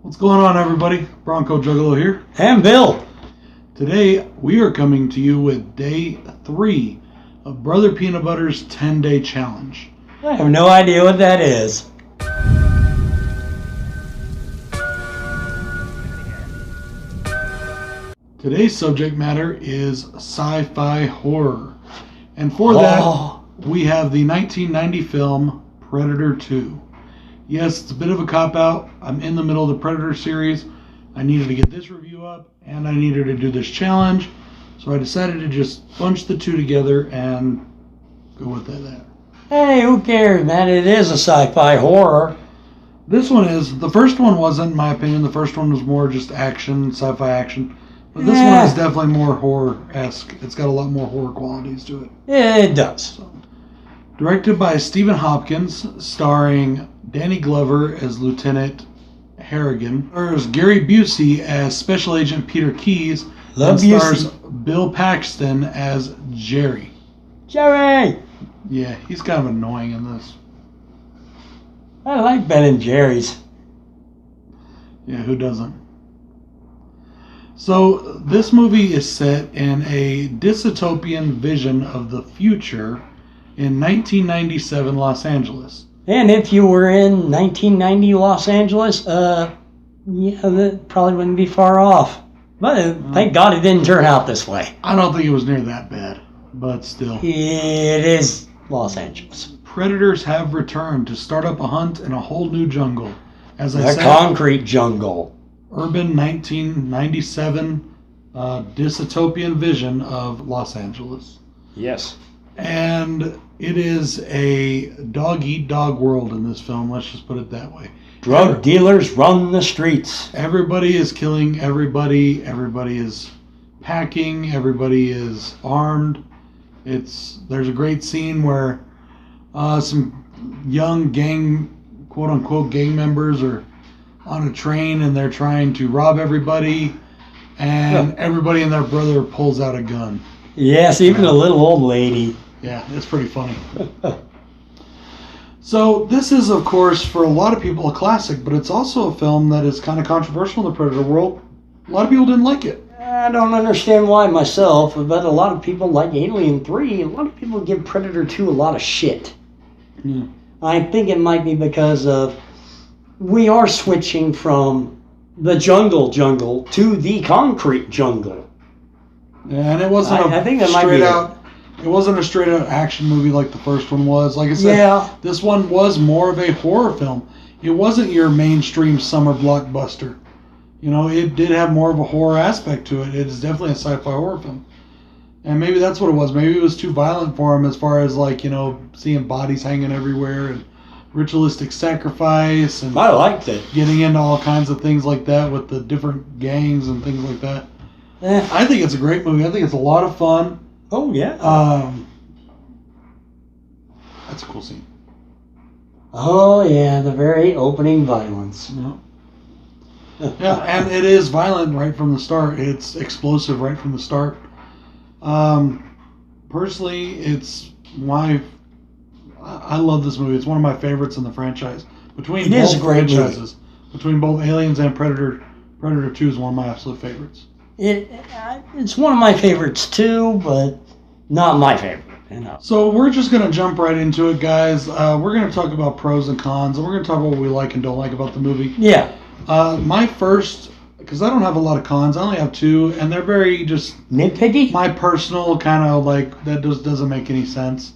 What's going on, everybody? Bronco Juggalo here. And Bill. Today, we are coming to you with day 3 of Brother Peanut Butter's 10-day challenge. I have no idea what that is. Today's subject matter is sci-fi horror. And for that, we have the 1990 film Predator 2. Yes, it's a bit of a cop-out. I'm in the middle of the Predator series. I needed to get this review up, and I needed to do this challenge. So I decided to just bunch the two together and go with that. Hey, who cares, man? It is a sci-fi horror. This one is. The first one wasn't, in my opinion. The first one was more just action, sci-fi action. But this one is definitely more horror-esque. It's got a lot more horror qualities to it. Yeah, it does. Directed by Stephen Hopkins, starring Danny Glover as Lieutenant Harrigan, stars Gary Busey as Special Agent Peter Keyes, and stars Bill Paxton as Jerry. Jerry! Yeah, he's kind of annoying in this. I like Ben and Jerry's. Yeah, who doesn't? So, this movie is set in a dystopian vision of the future in 1997 Los Angeles. And if you were in 1990 Los Angeles, yeah, that probably wouldn't be far off. But thank God it didn't turn out this way. I don't think it was near that bad, but still. It is Los Angeles. Predators have returned to start up a hunt in a whole new jungle. As I said, concrete jungle. Urban 1997 dystopian vision of Los Angeles. Yes. And it is a dog-eat-dog world in this film, let's just put it that way. Drug dealers run the streets. Everybody is killing everybody. Everybody is packing. Everybody is armed. There's a great scene where some young gang, quote-unquote gang members are on a train and they're trying to rob everybody, and everybody and their brother pulls out a gun. Yes, even a little old lady. Yeah, it's pretty funny. So this is, of course, for a lot of people a classic, but it's also a film that is kind of controversial in the Predator world. A lot of people didn't like it. I don't understand why myself, but a lot of people like Alien 3. A lot of people give Predator 2 a lot of shit. Yeah. I think it might be because of we are switching from the jungle to the concrete jungle. Yeah, and it wasn't It wasn't a straight out action movie like the first one was. Like I said, This one was more of a horror film. It wasn't your mainstream summer blockbuster. You know, it did have more of a horror aspect to it. It is definitely a sci-fi horror film. And maybe that's what it was. Maybe it was too violent for him as far as, like, you know, seeing bodies hanging everywhere and ritualistic sacrifice. And I liked it. Getting into all kinds of things like that with the different gangs and things like that. I think it's a great movie. I think it's a lot of fun. Oh, yeah. That's a cool scene. Oh, yeah, the very opening violence. Yeah, and it is violent right from the start. It's explosive right from the start. Personally, I love this movie. It's one of my favorites in the franchise. Between both Aliens and Predator 2 is one of my absolute favorites. It's one of my favorites too, but not my favorite. So we're just going to jump right into it, guys. We're going to talk about pros and cons, and we're going to talk about what we like and don't like about the movie. Yeah. My first, because I don't have a lot of cons, I only have 2, and they're very just nitpicky. My personal kind of like that doesn't make any sense.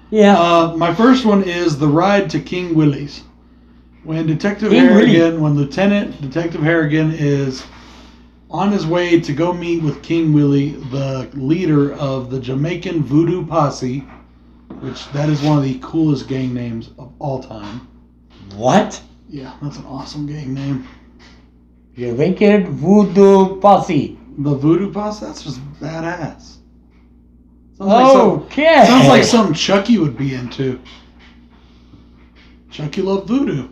Yeah. My first one is the ride to King Willie's. When Lieutenant Detective Harrigan is on his way to go meet with King Willie, the leader of the Jamaican Voodoo Posse, which that is one of the coolest gang names of all time. What? Yeah, that's an awesome gang name. Jamaican Voodoo Posse. The Voodoo Posse? That's just badass. Sounds like something Chucky would be into. Chucky loved voodoo.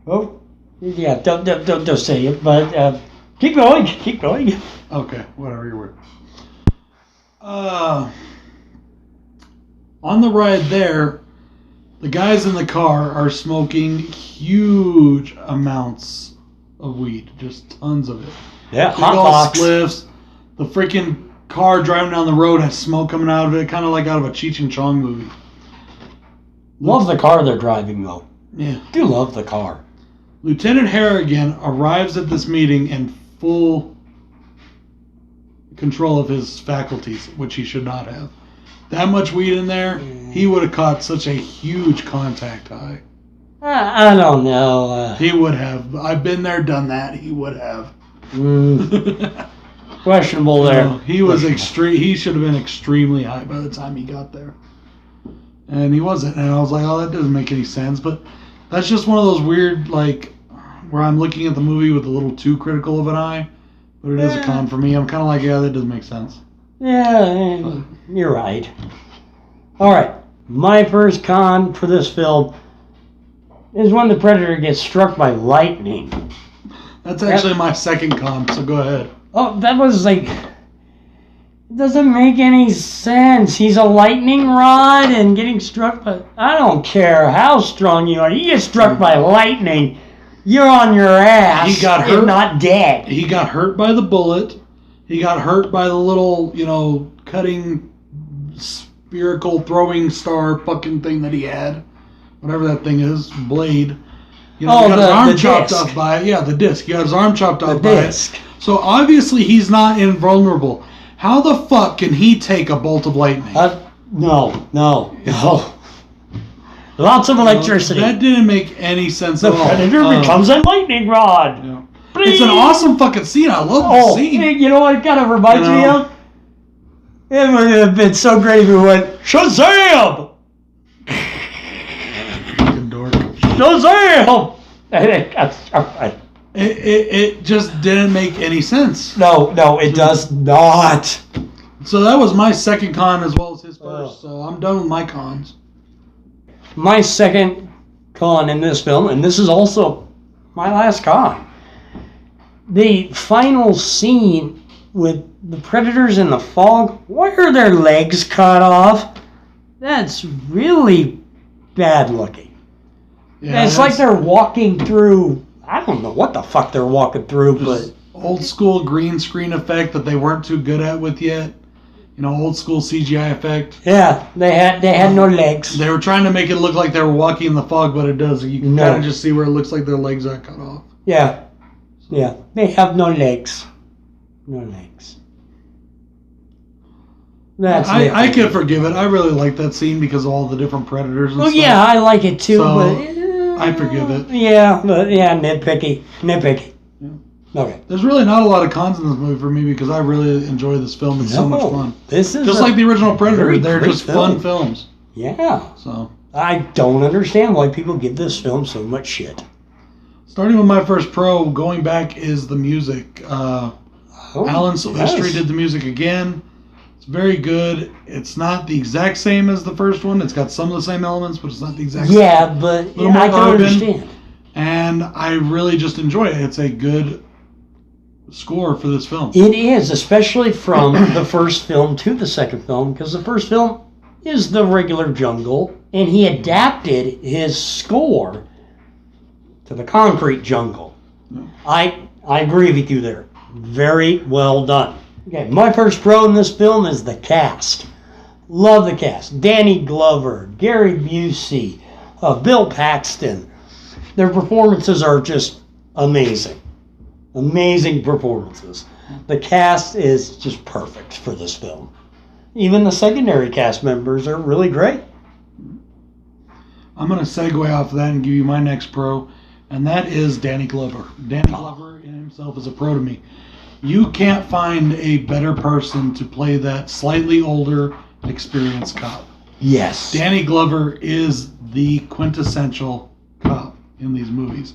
Oh, yeah, don't say it, but keep going. Okay, whatever your word. On the ride there, The guys in the car are smoking huge amounts of weed, just tons of it. Yeah, hot box. Spliffs. The freaking car driving down the road has smoke coming out of it, kind of like out of a Cheech and Chong movie. Love the car they're driving, though. Yeah. Do love the car. Lieutenant Harrigan arrives at this meeting in full control of his faculties, which he should not have. That much weed in there, he would have caught such a huge contact high. I don't know. He would have. I've been there, done that. He would have. Questionable there. He was extreme. He should have been extremely high by the time he got there, and he wasn't. And I was like, "Oh, that doesn't make any sense." But that's just one of those weird, like, where I'm looking at the movie with a little too critical of an eye. But it is a con for me. I'm kind of like, yeah, that doesn't make sense. Yeah, you're right. All right, my first con for this film is when the Predator gets struck by lightning. That's actually my second con, so go ahead. Oh, that was like... It doesn't make any sense. He's a lightning rod and getting struck by... I don't care how strong you are. You get struck by lightning, you're on your ass. He got hurt. If not dead. He got hurt by the bullet. He got hurt by the little, cutting spherical throwing star fucking thing that he had. Whatever that thing is, blade. He got his arm chopped off by it. Yeah, the disc. He got his arm chopped off by it. So obviously he's not invulnerable. How the fuck can he take a bolt of lightning? No. Lots of electricity. That didn't make any sense at all. The Predator becomes a lightning rod. Yeah. It's an awesome fucking scene. I love the scene. You know what it kind of reminds me of? It would have been so great if we went, Shazam! Fucking dork. Shazam! It just didn't make any sense. No, it does not. So that was my second con as well as his first. So I'm done with my cons. My second con in this film, and this is also my last con. The final scene with the Predators in the fog, why are their legs cut off? That's really bad looking. Yeah, it's like they're walking through, I don't know what the fuck they're walking through, but... Old school green screen effect that they weren't too good at with yet. Old school CGI effect. Yeah, they had no legs. They were trying to make it look like they were walking in the fog, but it doesn't. You can kind of just see where it looks like their legs are cut off. Yeah, they have no legs. That's I can forgive it. I really like that scene because of all the different Predators and stuff. Yeah, I like it too, but... I forgive it. Yeah, nitpicky. Yeah. Okay. There's really not a lot of cons in this movie for me because I really enjoy this film. It's so much fun. This is just like the original Predator. They're just fun films. Yeah. So I don't understand why people give this film so much shit. Starting with my first pro, going back is the music. Alan Silvestri did the music again. It's very good. It's not the exact same as the first one. It's got some of the same elements, but it's not the exact same. Yeah, but I can understand. And I really just enjoy it. It's a good score for this film. It is, especially from the first film to the second film, because the first film is the regular jungle, and he adapted his score to the concrete jungle. Yeah. I agree with you there. Very well done. Okay, my first pro in this film is the cast. Love the cast. Danny Glover, Gary Busey, Bill Paxton. Their performances are just amazing. Amazing performances. The cast is just perfect for this film. Even the secondary cast members are really great. I'm going to segue off of that and give you my next pro, and that is Danny Glover. Danny Glover in himself is a pro to me. You can't find a better person to play that slightly older, experienced cop. Yes. Danny Glover is the quintessential cop in these movies.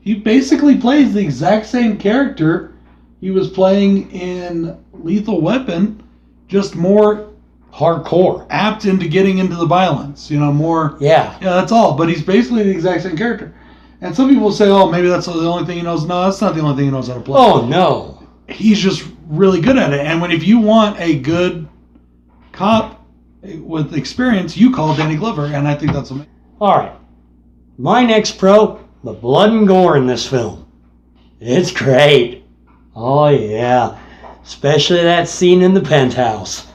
He basically plays the exact same character he was playing in Lethal Weapon, just more hardcore, apt into getting into the violence. More. Yeah, that's all. But he's basically the exact same character. And some people say, "Oh, maybe that's the only thing he knows." No, that's not the only thing he knows how to play. Oh no. He's just really good at it. And if you want a good cop with experience, you call Danny Glover, and I think that's amazing. All right. My next pro, the blood and gore in this film. It's great. Oh, yeah. Especially that scene in the penthouse.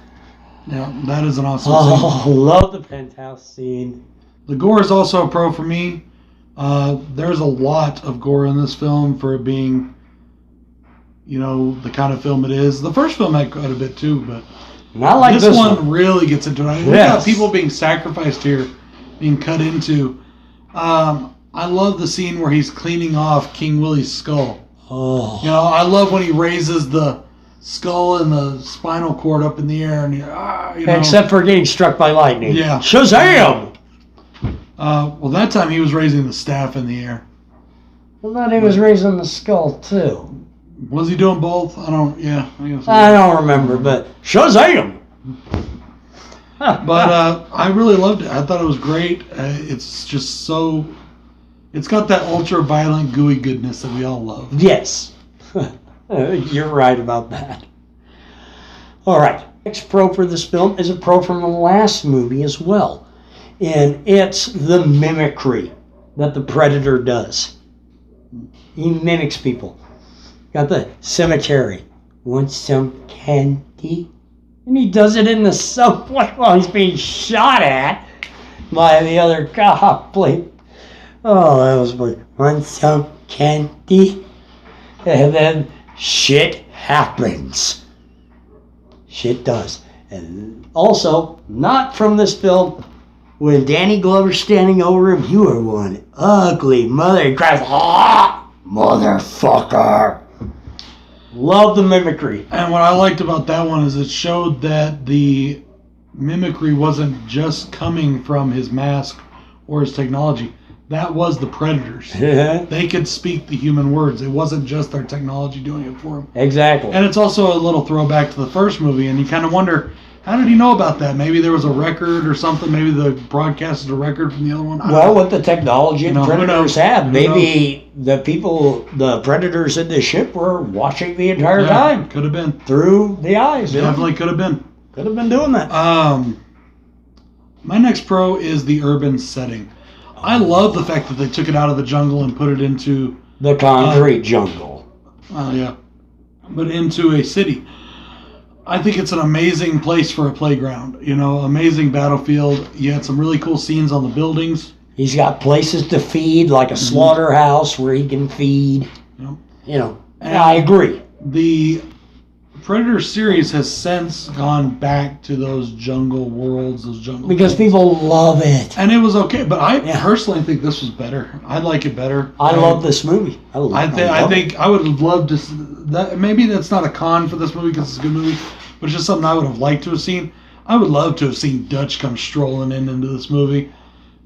Yeah, that is an awesome scene. Oh, love the penthouse scene. The gore is also a pro for me. There's a lot of gore in this film for it being, the kind of film it is. The first film had quite a bit too, but not like this one really gets into it. I mean, we got people being sacrificed here, being cut into. I love the scene where he's cleaning off King Willie's skull. Oh. I love when he raises the skull and the spinal cord up in the air, and except for getting struck by lightning. Yeah. Shazam! Well, that time he was raising the staff in the air. I thought he was raising the skull too. Was he doing both? I don't remember, but Shazam! But I really loved it. I thought it was great. It's just so... It's got that ultra-violent, gooey goodness that we all love. Yes. You're right about that. All right. Next pro for this film is a pro from the last movie as well. And it's the mimicry that the Predator does. He mimics people. Got the cemetery. Want some candy? And he does it in the subway while he's being shot at by the other cop. Oh, that was funny. Want some candy? And then shit happens. Shit does. And also, not from this film, when Danny Glover's standing over him, you are one ugly mother. He cries, ah, motherfucker. Love the mimicry. And what I liked about that one is it showed that the mimicry wasn't just coming from his mask or his technology. That was the Predators. They could speak the human words. It wasn't just their technology doing it for them. Exactly. And it's also a little throwback to the first movie, and you kind of wonder, how did he know about that? Maybe there was a record or something. Maybe the broadcasted a record from the other one. Well, with the technology the Predators had, maybe the Predators in the ship were watching the entire time. Could have been. Through the eyes. Definitely could have been. Could have been doing that. My next pro is the urban setting. I love the fact that they took it out of the jungle and put it into... the concrete jungle. Yeah. But into a city. I think it's an amazing place for a playground. Amazing battlefield. You had some really cool scenes on the buildings. He's got places to feed, like a slaughterhouse where he can feed. Yep. And I agree. The Predator series has since gone back to those jungle worlds, because people love it. And it was okay, but I personally think this was better. I like it better. I love this movie. I think I would have loved to. Maybe that's not a con for this movie because it's a good movie, but it's just something I would have liked to have seen. I would love to have seen Dutch come strolling into this movie,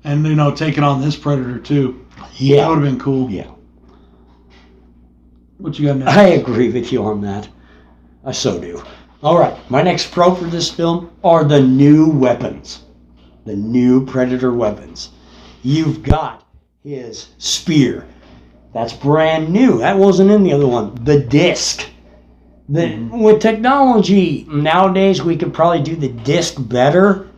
and taking on this Predator too. Yeah, that would have been cool. Yeah. What you got next? I agree with you on that. I so do. All right, my next pro for this film are the new weapons. The new Predator weapons. You've got his spear. That's brand new. That wasn't in the other one. The disc. With technology, nowadays we could probably do the disc better,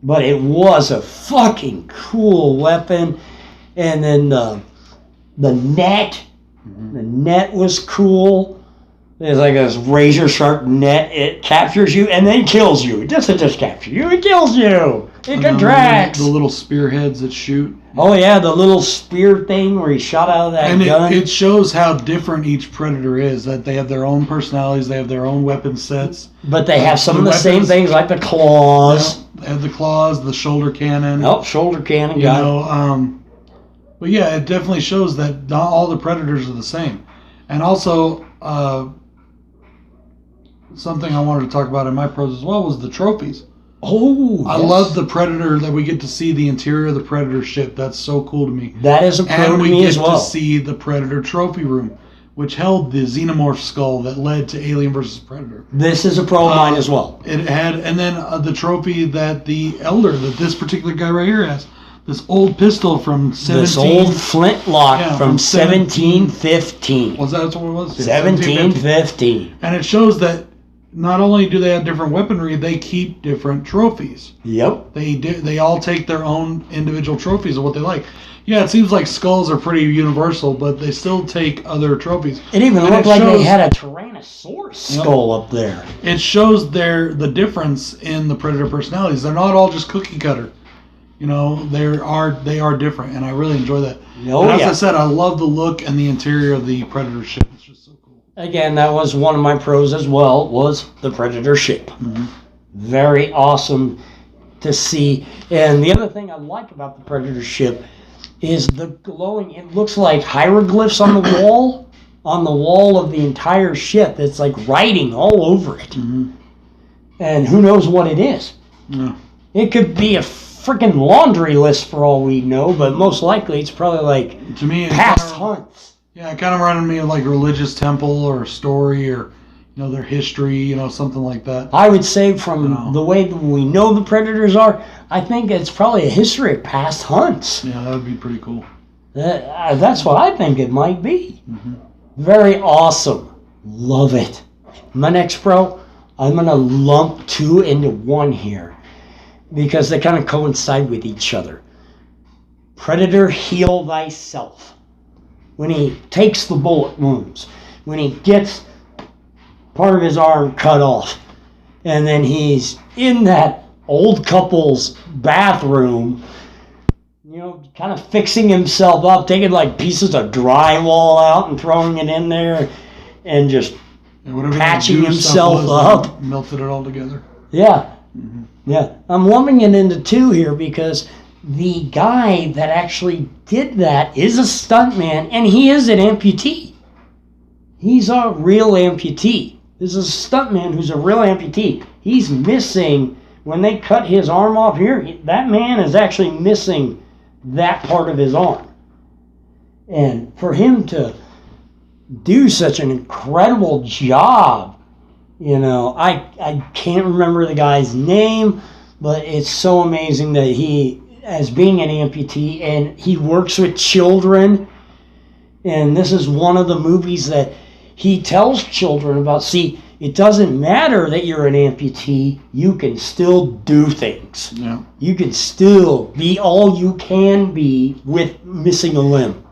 but it was a fucking cool weapon. And then the net. The net was cool. It's like a razor sharp net. It captures you and then kills you. It doesn't just capture you, it kills you. It contracts. The little spearheads that shoot. Oh yeah, the little spear thing where he shot out of that gun. It shows how different each Predator is. That they have their own personalities, they have their own weapon sets. But they have some of the same things, like the claws. Yeah, they have the claws, the shoulder cannon. Oh, shoulder cannon. But yeah, it definitely shows that not all the Predators are the same. And also, something I wanted to talk about in my pros as well was the trophies. Oh, I love the Predator, that we get to see the interior of the Predator ship. That's so cool to me. That is a pro to me as well. And we get to see the Predator trophy room, which held the xenomorph skull that led to Alien vs. Predator. This is a pro of mine as well. It had, and then the trophy that the Elder, that this particular guy right here has. This old pistol from This old flintlock from 1715. Was that what it was? 1715. And it shows that not only do they have different weaponry, they keep different trophies. Yep. They all take their own individual trophies of what they like. Yeah, it seems like skulls are pretty universal, but they still take other trophies. It even looked like they had a Tyrannosaurus skull up there. It shows the difference in the Predator personalities. They're not all just cookie cutter. You know, they are different, and I really enjoy that. Oh, and as I said, I love the look and the interior of the Predator ship. It's just so cool. Again, that was one of my pros as well, was the Predator ship. Mm-hmm. Very awesome to see. And the other thing I like about the Predator ship is the glowing, it looks like hieroglyphs on the wall of the entire ship. It's like writing all over it. Mm-hmm. And who knows what it is. Yeah. It could be a freaking laundry list for all we know, but most likely it's probably like to me, past hunts. Yeah, it kind of reminded me of like a religious temple or a story or, you know, their history, you know, something like that. I would say from the way that we know the Predators are, I think it's probably a history of past hunts. Yeah, that would be pretty cool. That's what I think it might be. Mm-hmm. Very awesome. Love it. My next pro, I'm going to lump two into one here because they kind of coincide with each other. Predator Heal Thyself. When he takes the bullet wounds, when he gets part of his arm cut off, and then he's in that old couple's bathroom, you know, kind of fixing himself up, taking like pieces of drywall out and throwing it in there, and just patching himself up. Melted it all together. Yeah. Mm-hmm. Yeah. I'm lumping it into two here because the guy that actually did that is a stuntman, and he is an amputee. He's a real amputee. This is a stuntman who's a real amputee. He's missing, when they cut his arm off here, that man is actually missing that part of his arm. And for him to do such an incredible job, you know, I can't remember the guy's name, but it's so amazing that he, as being an amputee, and he works with children, and this is one of the movies that he tells children about. See, it doesn't matter that you're an amputee, you can still do things. Yeah. You can still be all you can be with missing a limb.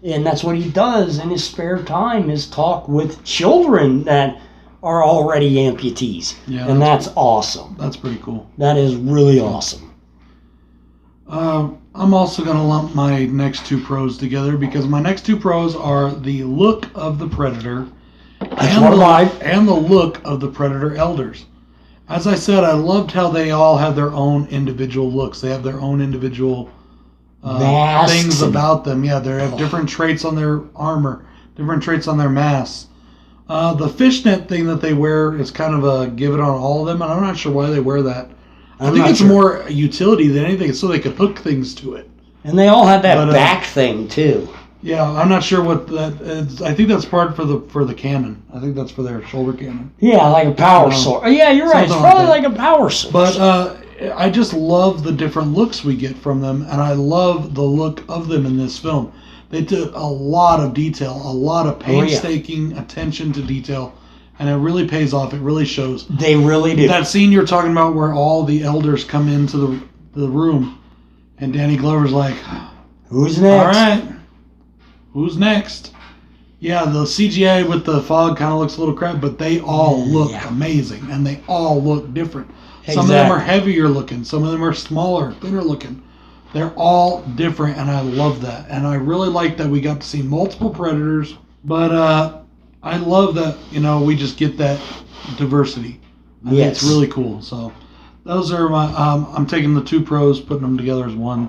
And that's what he does in his spare time, is talk with children that are already amputees. Yeah, and that's awesome. That's pretty cool. That is really awesome. I'm also going to lump my next two pros together because my next two pros are the look of the Predator and the look of the Predator elders. As I said, I loved how they all have their own individual looks. They have their own individual things about them. Yeah, they have different traits on their armor, different traits on their masks. The fishnet thing that they wear is kind of a give it on all of them, and I'm not sure why they wear that. I think it's more utility than anything, so they could hook things to it. And they all have that back thing too. Yeah, I'm not sure what that is. I think that's part for the cannon. I think that's for their shoulder cannon. Yeah, like a power sword. Yeah, you're right. It's probably like a power sword. But I just love the different looks we get from them, and I love the look of them in this film. They did a lot of detail, a lot of painstaking attention to detail, and it really pays off. It really shows. They really do. That scene you're talking about where all the elders come into the room, and Danny Glover's like, "Who's next? All right, who's next?" Yeah, the CGI with the fog kind of looks a little crap, but they all look amazing, and they all look different. Exactly. Some of them are heavier looking. Some of them are smaller, thinner looking. They're all different, and I love that. And I really like that we got to see multiple Predators, but I love that, you know, we just get that diversity. I think it's really cool. So those are my, I'm taking the two pros, putting them together as one.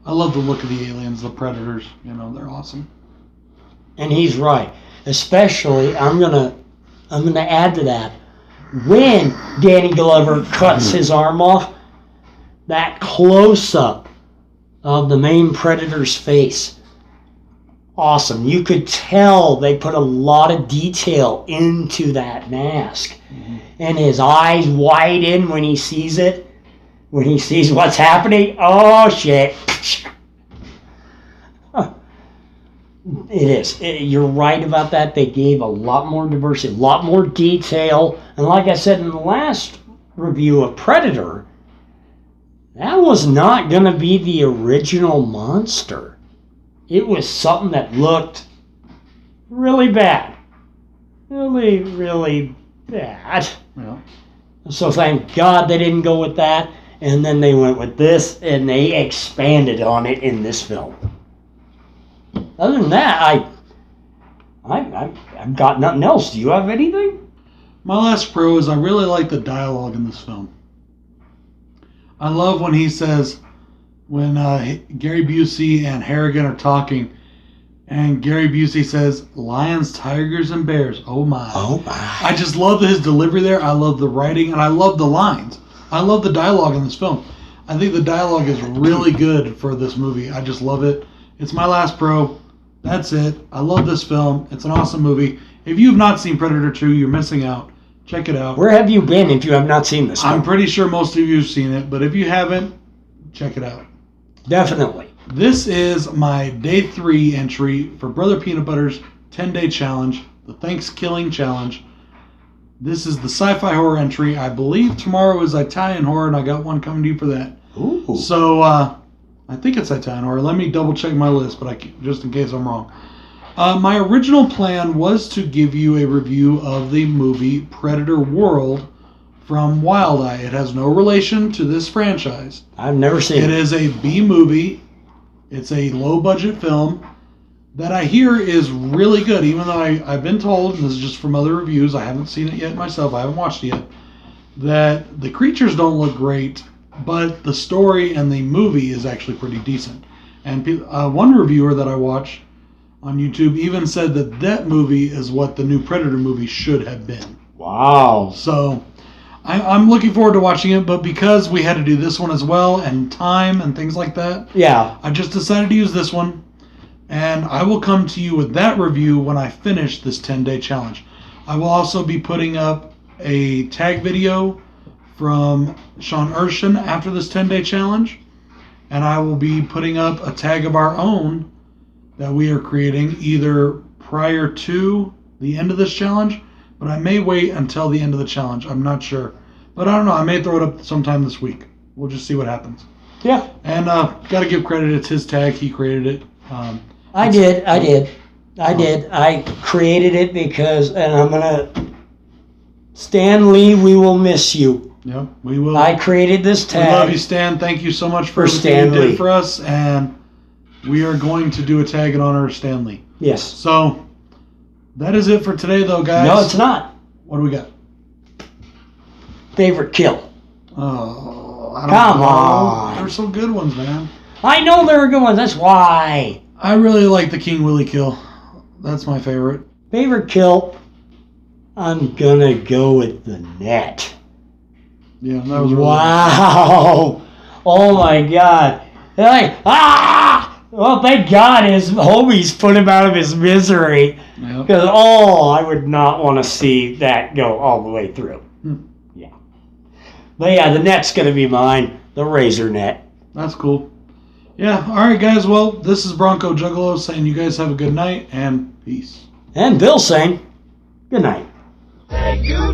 I love the look of the aliens, the Predators. You know, they're awesome. And he's right. Especially, I'm gonna add to that. When Danny Glover cuts his arm off, that close-up of the main Predator's face, awesome. You could tell they put a lot of detail into that mask. Mm-hmm. And his eyes widen when he sees it, when he sees what's happening. Oh, shit. It is. You're right about that. They gave a lot more diversity, a lot more detail. And like I said in the last review of Predator, that was not going to be the original monster. It was something that looked really bad. Really, really bad. Yeah. So thank God they didn't go with that. And then they went with this, and they expanded on it in this film. Other than that, I've got nothing else. Do you have anything? My last pro is I really like the dialogue in this film. I love when he says, when Gary Busey and Harrigan are talking, and Gary Busey says, lions, tigers, and bears. Oh my. Oh my. I just love his delivery there. I love the writing, and I love the lines. I love the dialogue in this film. I think the dialogue is really good for this movie. I just love it. It's my last pro. That's it. I love this film. It's an awesome movie. If you have not seen Predator 2, you're missing out. Check it out. Where have you been if you have not seen this film? I'm pretty sure most of you have seen it, but if you haven't, check it out. Definitely. This is my day 3 entry for Brother Peanut Butter's 10-day challenge, the Thankskilling challenge. This is the sci-fi horror entry. I believe tomorrow is Italian horror, and I got one coming to you for that. Ooh. So, I think it's Italian horror. Let me double check my list, but just in case I'm wrong. My original plan was to give you a review of the movie Predator World from Wild Eye. It has no relation to this franchise. I've never seen it. It is a B movie. It's a low-budget film that I hear is really good, even though I've been told, and this is just from other reviews, I haven't seen it yet myself, I haven't watched it yet, that the creatures don't look great, but the story and the movie is actually pretty decent. And one reviewer that I watched on YouTube even said that movie is what the new Predator movie should have been. Wow. So I'm looking forward to watching it, but because we had to do this one as well, and time and things like that, yeah, I just decided to use this one. And I will come to you with that review when I finish this 10-day challenge. I will also be putting up a tag video from Sean Urshan after this 10-day challenge. And I will be putting up a tag of our own that we are creating either prior to the end of this challenge, but I may wait until the end of the challenge. I'm not sure. But I don't know. I may throw it up sometime this week. We'll just see what happens. Yeah. And got to give credit. It's his tag. He created it. I did. I created it because, and I'm going to, Stan Lee, we will miss you. Yep, we will. I created this tag. We love you, Stan. Thank you so much for everything you did for us. And we are going to do a tag in honor of Stan Lee. Yes. So, that is it for today, though, guys. No, it's not. What do we got? Favorite kill. Oh, I don't Come know. on. There's some good ones, man. I know there are good ones. That's why. I really like the King Willie kill. That's my favorite. Favorite kill? I'm gonna go with the net. Yeah, that was really wow. Oh my God. They're like, ah! Well, thank God his homies put him out of his misery. Because, I would not want to see that go all the way through. Yeah. But yeah, the net's gonna be mine. The razor net. That's cool. Yeah, all right, guys. Well, this is Bronco Juggalo saying you guys have a good night and peace. And Bill saying good night. Thank you,